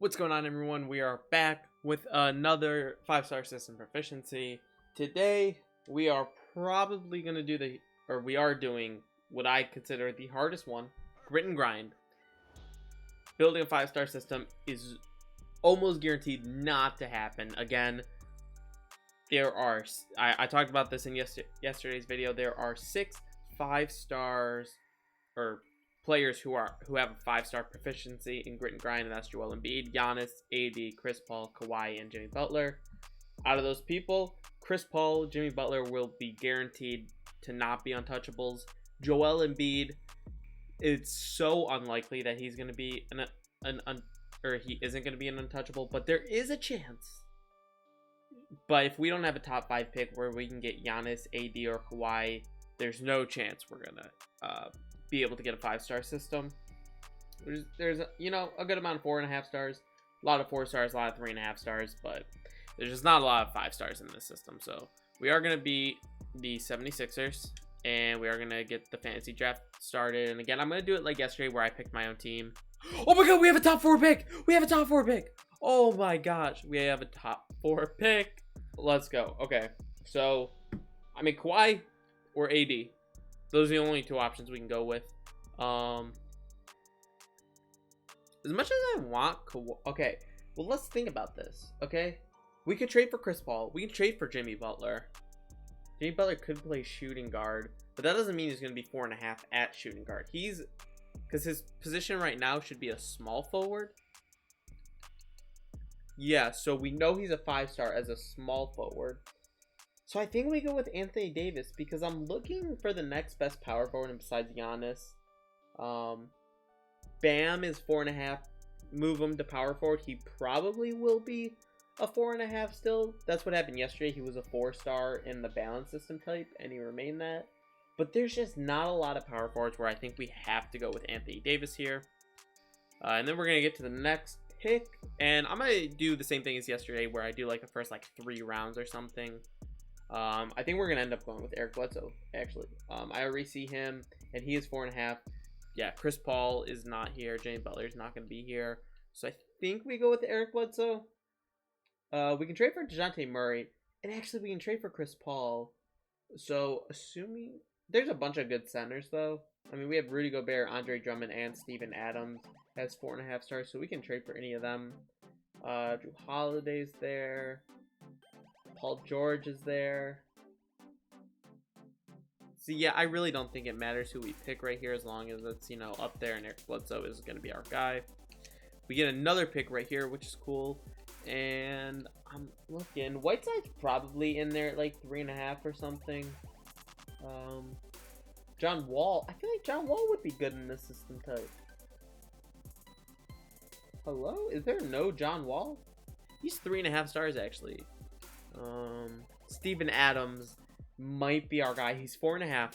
What's going on, everyone? We are back with another 5-star system proficiency. Today, we are probably going to do we are doing what I consider the hardest one, grit and grind. Building a 5-star system is almost guaranteed not to happen. Again, there are, I talked about this in yesterday's video, there are 6 5-stars, or players who have a 5-star proficiency in grit and grind, and that's Joel Embiid, Giannis, AD, Chris Paul, Kawhi, and Jimmy Butler. Out of those people, Chris Paul, Jimmy Butler will be guaranteed to not be untouchables. Joel Embiid, it's so unlikely that he's going to be he isn't going to be an untouchable, but there is a chance. But if we don't have a top 5 pick where we can get Giannis, AD, or Kawhi, there's no chance we're going to be able to get a 5-star system. There's a good amount of 4.5 stars, a lot of 4 stars, a lot of 3.5 stars, but there's just not a lot of 5 stars in this system. So we are going to be the 76ers, and we are going to get the fantasy draft started. And again, I'm going to do it like yesterday where I picked my own team. Oh my god, we have a top 4 pick. Oh my gosh, we have a top 4 pick. Let's go. Okay, so I mean, Kawhi or AD, those are the only 2 options we can go with. As much as I want Kawhi, okay, well, let's think about this. Okay, we could trade for Chris Paul, we can trade for Jimmy Butler. Jimmy Butler could play shooting guard, but that doesn't mean he's going to be 4.5 at shooting guard. Because his position right now should be a small forward. Yeah, so we know he's a 5-star as a small forward. So I think we go with Anthony Davis because I'm looking for the next best power forward besides Giannis. Bam is 4.5. Move him to power forward. He probably will be a 4.5 still. That's what happened yesterday. He was a 4-star in the balance system type, and he remained that. But there's just not a lot of power forwards where I think we have to go with Anthony Davis here. And then we're going to get to the next pick. And I'm going to do the same thing as yesterday where I do like the first 3 rounds or something. I think we're going to end up going with Eric Bledsoe, actually. I already see him, and he is 4.5. Yeah, Chris Paul is not here. Jimmy Butler is not going to be here. So I think we go with Eric Bledsoe. We can trade for DeJounte Murray, and actually we can trade for Chris Paul. So assuming there's a bunch of good centers, though. I mean, we have Rudy Gobert, Andre Drummond, and Steven Adams has 4.5 stars, so we can trade for any of them. Drew Holiday's there. Paul George is there. So yeah, I really don't think it matters who we pick right here as long as it's, up there, and Eric Bledsoe is going to be our guy. We get another pick right here, which is cool. And I'm looking. Whiteside's probably in there at 3.5 or something. John Wall. I feel like John Wall would be good in this system type. Hello? Is there no John Wall? He's 3.5 stars actually. Steven Adams might be our guy. He's 4.5.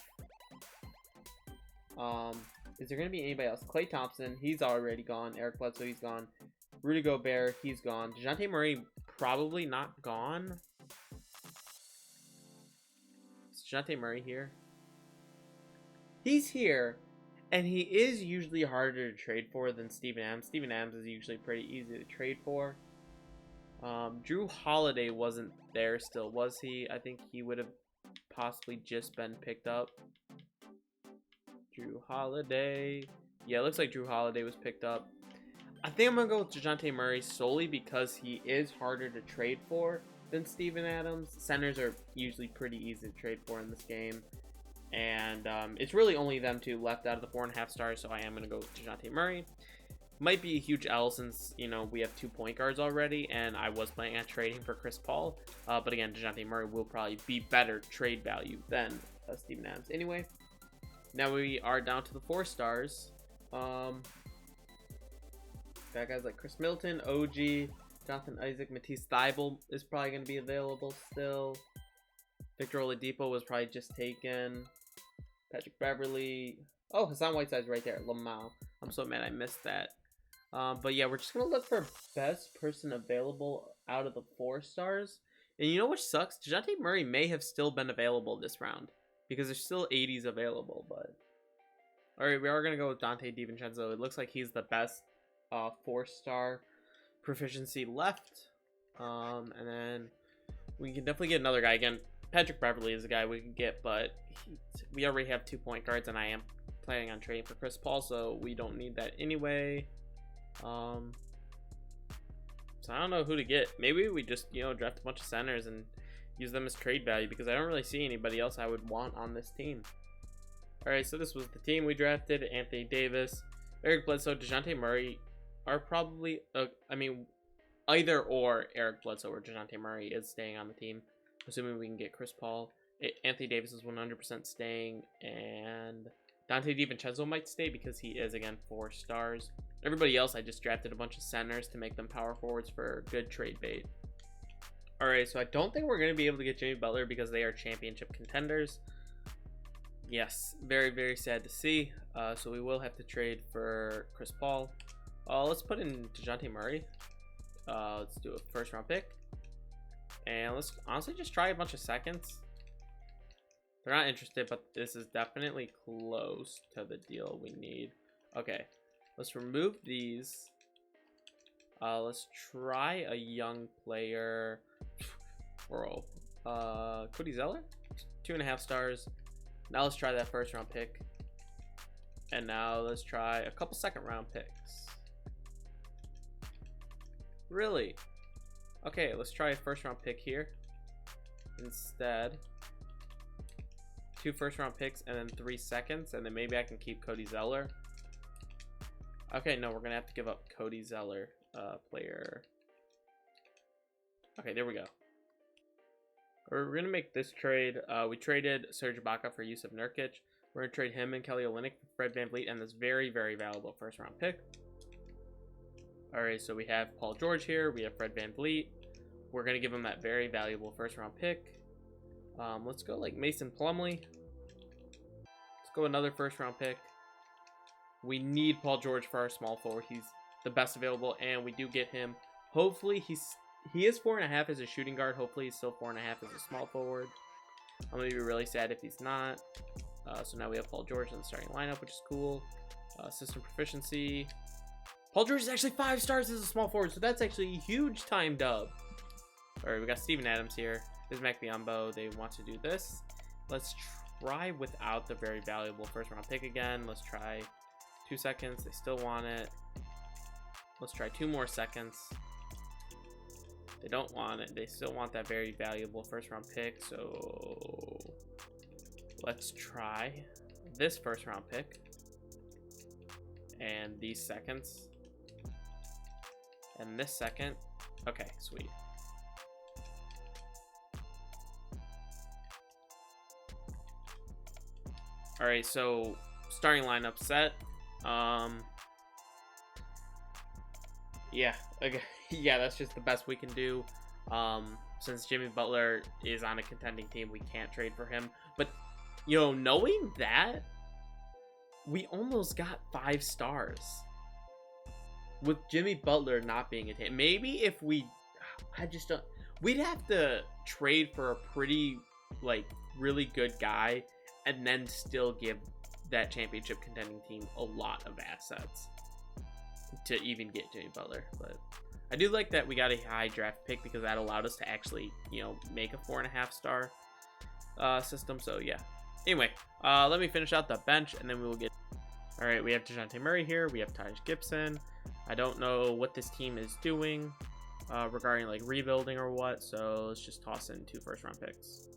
Is there gonna be anybody else? Klay Thompson, he's already gone. Eric Bledsoe, he's gone. Rudy Gobert, he's gone. DeJounte Murray, probably not gone. Is DeJounte Murray here? He's here, and he is usually harder to trade for than Steven Adams. Steven Adams is usually pretty easy to trade for. Drew Holiday wasn't there still, was he? I think he would have possibly just been picked up. Drew Holiday. Yeah, it looks like Drew Holiday was picked up. I think I'm going to go with DeJounte Murray solely because he is harder to trade for than Steven Adams. Centers are usually pretty easy to trade for in this game. And it's really only them 2 left out of the 4.5 stars, so I am going to go with DeJounte Murray. Might be a huge L since, we have 2 point guards already, and I was planning on trading for Chris Paul. But again, DeJounte Murray will probably be better trade value than Steven Adams. Anyway, now we are down to the 4 stars. Got guys like Chris Middleton, OG, Jonathan Isaac, Matisse Thybulle is probably going to be available still. Victor Oladipo was probably just taken. Patrick Beverly. Oh, Hassan Whiteside's right there. Lamau. I'm so mad I missed that. But yeah, we're just going to look for best person available out of the 4 stars. And you know what sucks? DeJounte Murray may have still been available this round because there's still 80s available. But all right, we are going to go with Dante DiVincenzo. It looks like he's the best 4-star Proficiency left. And then we can definitely get another guy. Again, Patrick Beverly is a guy we can get, but we already have 2 point guards, and I am planning on trading for Chris Paul, so we don't need that anyway. So I don't know who to get. Maybe we just, draft a bunch of centers and use them as trade value, because I don't really see anybody else I would want on this team. Alright, so this was the team we drafted. Anthony Davis, Eric Bledsoe, DeJounte Murray are probably, either or Eric Bledsoe or DeJounte Murray is staying on the team, assuming we can get Chris Paul. Anthony Davis is 100% staying, and Dante DiVincenzo might stay because he is, again, 4 stars. Everybody else, I just drafted a bunch of centers to make them power forwards for good trade bait. Alright, so I don't think we're going to be able to get Jimmy Butler because they are championship contenders. Yes, very, very sad to see. So we will have to trade for Chris Paul. Let's put in DeJounte Murray. Let's do a first round pick. And let's honestly just try a bunch of seconds. They're not interested, but this is definitely close to the deal we need. Okay, let's remove these. Let's try a young player. Bro. Cody Zeller? 2.5 stars. Now let's try that first round pick. And now let's try a couple second round picks. Really? Okay, let's try a first round pick here. Instead. 2 first round picks and then 3 seconds. And then maybe I can keep Cody Zeller. Okay, no, we're going to have to give up Cody Zeller, player. Okay, there we go. We're going to make this trade. We traded Serge Ibaka for Yusuf Nurkic. We're going to trade him and Kelly Olynyk for Fred VanVleet and this very, very valuable first round pick. Alright, so we have Paul George here. We have Fred VanVleet. We're going to give him that very valuable first round pick. Let's go like Mason Plumlee. Let's go another first round pick. We need Paul George for our small forward. He's the best available, and we do get him. Hopefully, he is 4.5 as a shooting guard. Hopefully, he's still 4.5 as a small forward. I'm going to be really sad if he's not. So now we have Paul George in the starting lineup, which is cool. System proficiency. Paul George is actually 5 stars as a small forward, so that's actually a huge time dub. All right, we got Steven Adams here. There's Mac Biombo. They want to do this. Let's try without the very valuable first round pick again. Let's try 2 seconds. They still want it. Let's try 2 more seconds. They don't want it. They still want that very valuable first round pick. So let's try this first round pick and these seconds and this second. Okay, sweet. All right, so starting lineup set. Yeah, okay. Yeah, that's just the best we can do. Since Jimmy Butler is on a contending team, we can't trade for him. But, knowing that, we almost got 5 stars with Jimmy Butler not being a team. Maybe if I just don't. We'd have to trade for a pretty, really good guy and then still give that championship contending team a lot of assets to even get Jimmy Butler. But I do like that we got a high draft pick because that allowed us to actually, make a 4.5 star system. So yeah. Anyway, let me finish out the bench and then we will get. All right, we have DeJounte Murray here. We have Taj Gibson. I don't know what this team is doing regarding rebuilding or what. So let's just toss in 2 first round picks.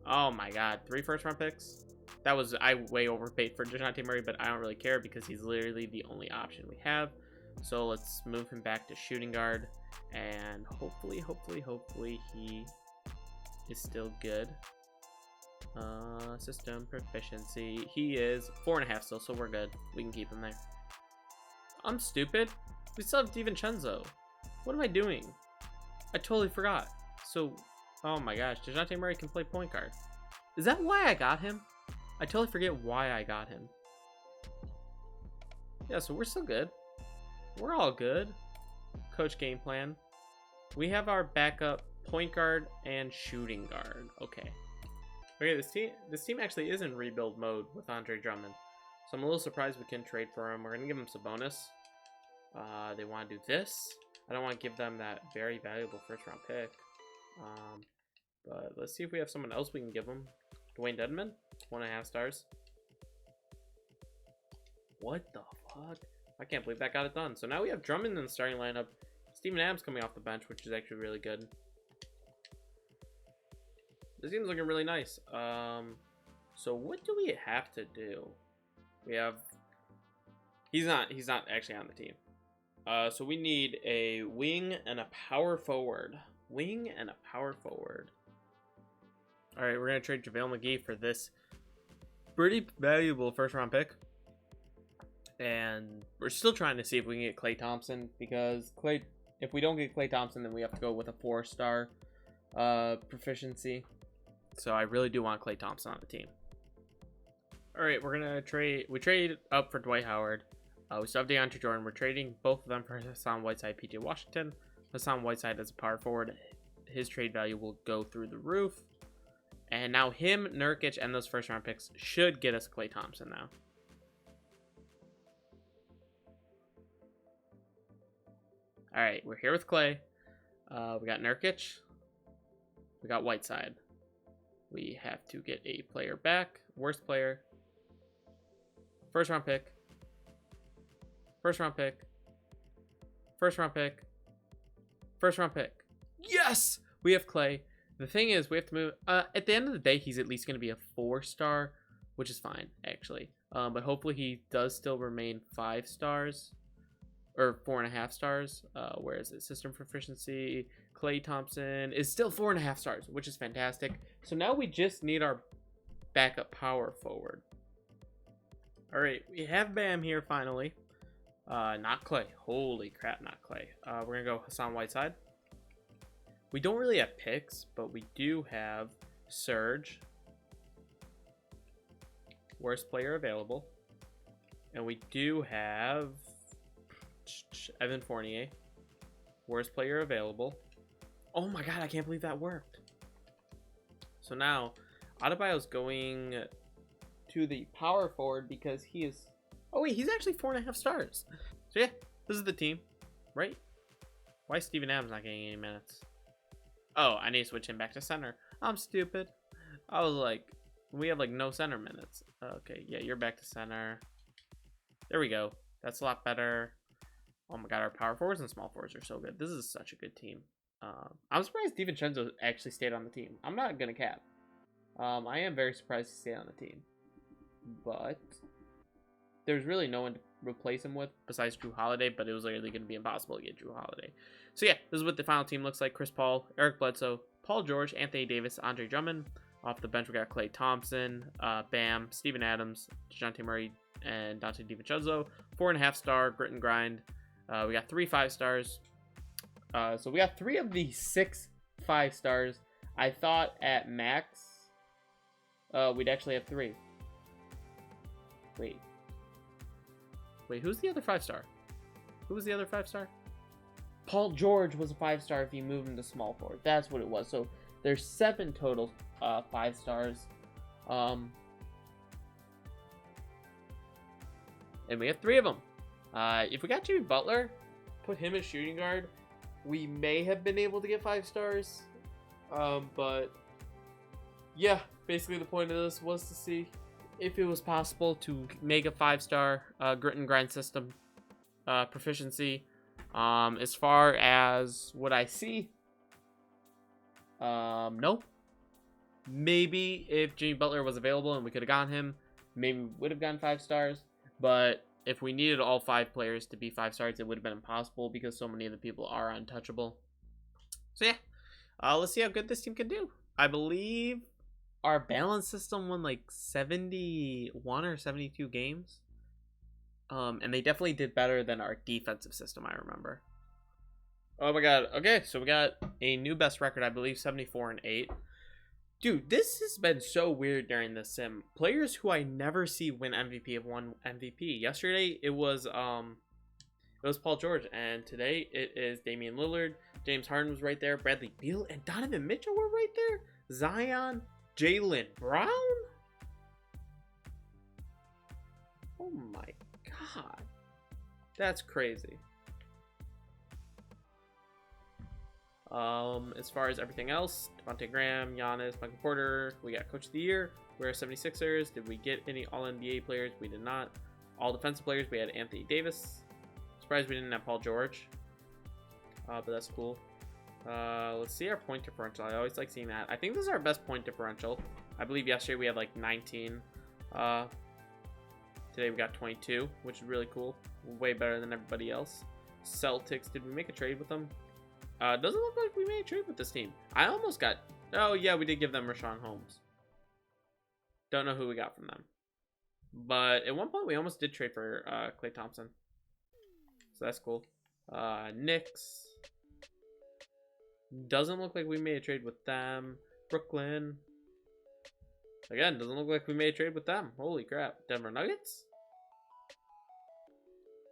Oh my God, 3 first round picks. I way overpaid for DeJounte Murray, but I don't really care because he's literally the only option we have. So let's move him back to shooting guard, and hopefully he is still good. System proficiency. He is 4.5 still, so we're good. We can keep him there. I'm stupid. We still have DiVincenzo. What am I doing? I totally forgot. So, oh my gosh, DeJounte Murray can play point guard. Is that why I got him? I totally forget why I got him. Yeah, so we're still good. We're all good. Coach game plan. We have our backup point guard and shooting guard. Okay. Okay, this team actually is in rebuild mode with Andre Drummond. So I'm a little surprised we couldn't trade for him. We're gonna give him Sabonis. They want to do this. I don't want to give them that very valuable first round pick. But let's see if we have someone else we can give them. Dwayne Dedman, 1.5 stars. What the fuck? I can't believe that got it done. So now we have Drummond in the starting lineup. Steven Adams coming off the bench, which is actually really good. This team's looking really nice. So what do we have to do? We have... He's not actually on the team. So we need a wing and a power forward. Wing and a power forward. All right, we're going to trade JaVale McGee for this pretty valuable first round pick. And we're still trying to see if we can get Klay Thompson, because if we don't get Klay Thompson, then we have to go with a 4-star proficiency. So I really do want Klay Thompson on the team. All right, we're going to trade. We trade up for Dwight Howard. We still have DeAndre Jordan. We're trading both of them for Hassan Whiteside, PJ Washington. Hassan Whiteside as a power forward. His trade value will go through the roof. And now him, Nurkic, and those first round picks should get us Klay Thompson now. All right, we're here with Klay. We got Nurkic. We got Whiteside. We have to get a player back. Worst player. First round pick. First round pick. First round pick. First round pick. Yes! We have Klay. The thing is, we have to move... at the end of the day, he's at least going to be a 4-star, which is fine, actually. But hopefully he does still remain 5 stars. Or 4.5 stars. Where is it? System proficiency. Klay Thompson is still 4.5 stars, which is fantastic. So now we just need our backup power forward. All right, we have Bam here finally. Not Klay. Holy crap, not Klay. We're going to go Hassan Whiteside. We don't really have picks, but we do have Serge. Worst player available. And we do have Evan Fournier. Worst player available. Oh my god, I can't believe that worked. So now, Adebayo's going to the power forward because he is... Oh wait, he's actually 4.5 stars. So yeah, this is the team, right? Why is Steven Adams not getting any minutes? Oh, I need to switch him back to center. I'm stupid. I was like, we have like no center minutes. Okay, yeah, you're back to center. There we go. That's a lot better. Oh my god, our power forwards and small forwards are so good. This is such a good team. I'm surprised DiVincenzo actually stayed on the team. I'm not gonna cap. I am very surprised he stayed on the team. But there's really no one to replace him with besides Drew Holiday, but it was literally going to be impossible to get Drew Holiday. So yeah, this is what the final team looks like. Chris Paul, Eric Bledsoe, Paul George, Anthony Davis, Andre Drummond. Off the bench, we got Klay Thompson, Bam, Steven Adams, DeJounte Murray, and Dante DiVincenzo. 4.5 star grit and grind. We got 3 5 stars. So we got 3 of the 6 5 stars. I thought at max we'd actually have 3. Wait, who's the other 5-star? Who was the other 5-star? Paul George was a 5-star if you move him to small forward. That's what it was. So there's 7 total 5 stars. And we have 3 of them. If we got Jimmy Butler, put him as shooting guard, we may have been able to get 5 stars. But yeah, basically the point of this was to see if it was possible to make a 5-star grit and grind system proficiency. As far as what I see, no. Maybe if Jimmy Butler was available and we could have gotten him, maybe we would have gotten 5 stars. But if we needed all 5 players to be 5 stars, it would have been impossible because so many of the people are untouchable. So yeah, let's see how good this team can do. I believe our balance system won like 71 or 72 games. And they definitely did better than our defensive system, I remember. Oh my god. Okay, so we got a new best record, I believe, 74-8. Dude, this has been so weird during this sim. Players who I never see win MVP have won MVP. Yesterday it was Paul George, and today it is Damian Lillard. James Harden was right there. Bradley Beal and Donovan Mitchell were right there. Zion, Jaylen Brown. Oh my god, that's crazy. As far as everything else, Devontae Graham, Giannis, Michael Porter, we got Coach of the Year. We're 76ers. Did we get any All-NBA players? We did not. All defensive players, we had Anthony Davis. Surprised we didn't have Paul George. But that's cool. Let's see our point differential. I always like seeing that. I think this is our best point differential. I believe yesterday we had like 19. Today we got 22, which is really cool. Way better than everybody else. Celtics, did we make a trade with them? Doesn't look like we made a trade with this team. I almost got... Oh, yeah, we did give them Rashawn Holmes. Don't know who we got from them. But at one point, we almost did trade for Klay Thompson. So that's cool. Knicks. Doesn't look like we made a trade with them. Brooklyn. Again, doesn't look like we made a trade with them. Holy crap. Denver Nuggets?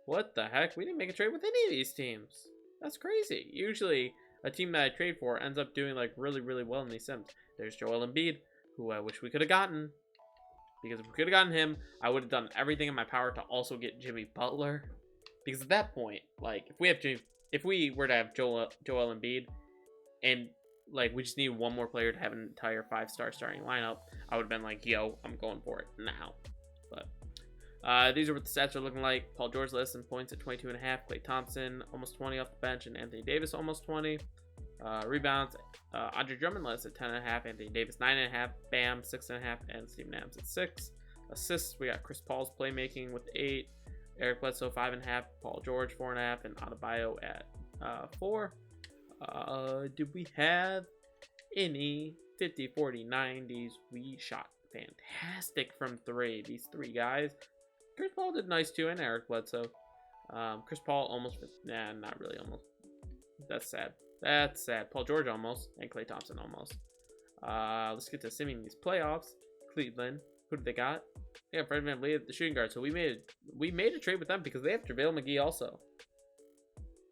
What the heck? We didn't make a trade with any of these teams. That's crazy. Usually, a team that I trade for ends up doing like really, really well in these sims. There's Joel Embiid, who I wish we could have gotten. Because if we could have gotten him, I would have done everything in my power to also get Jimmy Butler. Because at that point, like, if we were to have Joel Embiid, and like we just need one more player to have an entire 5-star starting lineup, I would have been like, yo, I'm going for it now. But these are what the stats are looking like. Paul George lists in points at 22.5. Klay Thompson almost 20 off the bench, and Anthony Davis almost 20. Rebounds, Andre Drummond lists at 10.5. Anthony Davis 9.5. Bam 6.5, and Steven Adams at 6. Assists, we got Chris Paul's playmaking with 8. Eric Bledsoe 5.5. Paul George 4.5, and Adebayo at 4. Did we have any 50, 40, 90s? We shot fantastic from 3. These 3 guys. Chris Paul did nice too, and Eric Bledsoe. Chris Paul almost, nah, not really almost. That's sad. That's sad. Paul George almost, and Klay Thompson almost. Let's get to simming these playoffs. Cleveland, who did they got? Yeah, Fred VanVleet at the shooting guard. So we made a trade with them because they have JaVale McGee also,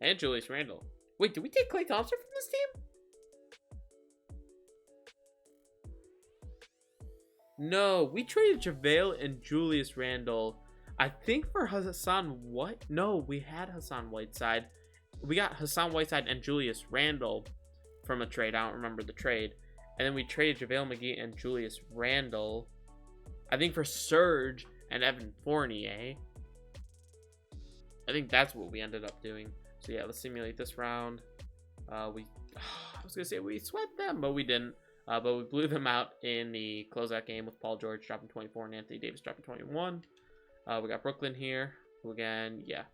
and Julius Randle. Wait, did we take Klay Thompson from this team? No, we traded JaVale and Julius Randle. I think for Hassan White. No, we had Hassan Whiteside. We got Hassan Whiteside and Julius Randle from a trade. I don't remember the trade. And then we traded JaVale McGee and Julius Randle, I think, for Serge and Evan Fournier. I think that's what we ended up doing. So yeah, let's simulate this round. I was gonna say we swept them, but we didn't. But we blew them out in the closeout game with Paul George dropping 24 and Anthony Davis dropping 21. We got Brooklyn here, who again, yeah,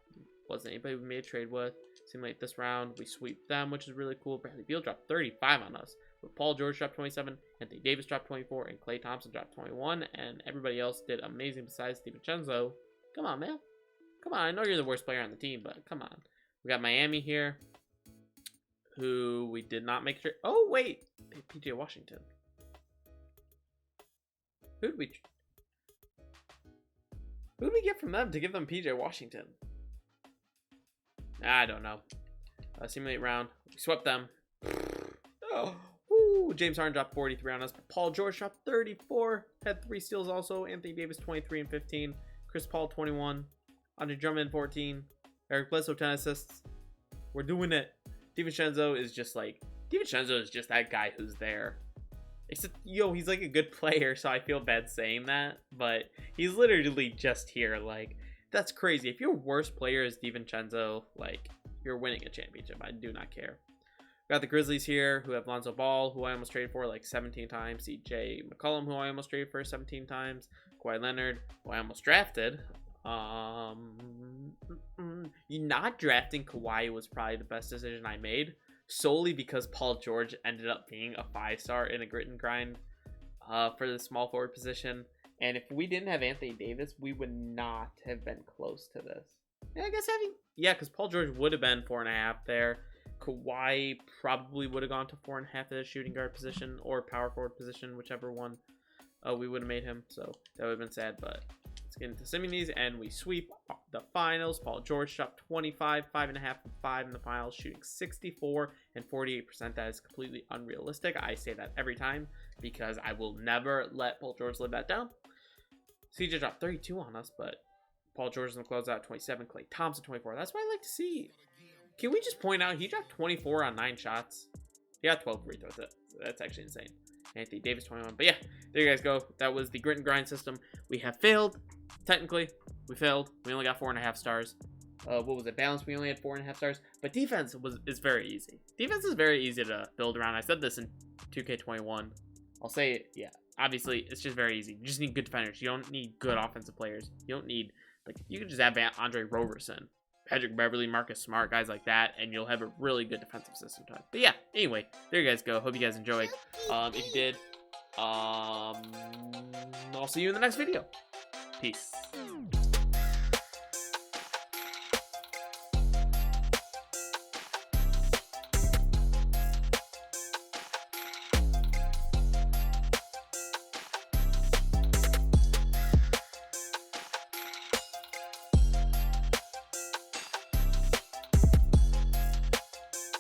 wasn't anybody we made a trade with. Simulate this round, we sweep them, which is really cool. Bradley Beal dropped 35 on us, but Paul George dropped 27, Anthony Davis dropped 24, and Klay Thompson dropped 21, and everybody else did amazing besides DiVincenzo. Come on, man. Come on, I know you're the worst player on the team, but come on. We got Miami here, who we did not make a trade. Oh, wait. PJ Washington. Who'd we get from them to give them PJ Washington? I don't know. Simulate round. We swept them. Oh, woo. James Harden dropped 43 on us. Paul George dropped 34. Had 3 steals also. Anthony Davis 23 and 15. Chris Paul 21. Andre Drummond 14. Eric Bledsoe 10 assists. We're doing it. DiVincenzo is just that guy who's there. Except, yo, he's like a good player, so I feel bad saying that. But he's literally just here. Like, that's crazy. If your worst player is DiVincenzo, like, you're winning a championship. I do not care. We got the Grizzlies here, who have Lonzo Ball, who I almost traded for like 17 times. CJ McCollum, who I almost traded for 17 times. Kawhi Leonard, who I almost drafted. Not drafting Kawhi was probably the best decision I made, solely because Paul George ended up being a 5-star in a grit and grind for the small forward position. And if we didn't have Anthony Davis, we would not have been close to this. Yeah, I guess because Paul George would have been 4.5 there. Kawhi probably would have gone to 4.5 at the shooting guard position or power forward position, whichever one we would have made him. So that would have been sad, but let's get into simming these, and we sweep the finals. Paul George shot 25, 5.5 and 5 in the finals, shooting 64 and 48%. That is completely unrealistic. I say that every time because I will never let Paul George live that down. CJ dropped 32 on us, but Paul George in the closeout 27, Klay Thompson 24. That's what I like to see. Can we just point out he dropped 24 on 9 shots? He got 12 free throws. That's actually insane. Anthony Davis 21. But yeah, there you guys go. That was the grit and grind system. We have failed. Technically, we failed. We only got 4.5 stars. What was it? Balance, we only had 4.5 stars. But defense is very easy. Defense is very easy to build around. I said this in 2K21. I'll say it, yeah. Obviously, it's just very easy. You just need good defenders. You don't need good offensive players. You don't need, like, you can just have Andre Roberson, Patrick Beverly, Marcus Smart, guys like that, and you'll have a really good defensive system to it. But yeah, anyway, there you guys go. Hope you guys enjoyed. If you did, I'll see you in the next video. Peace.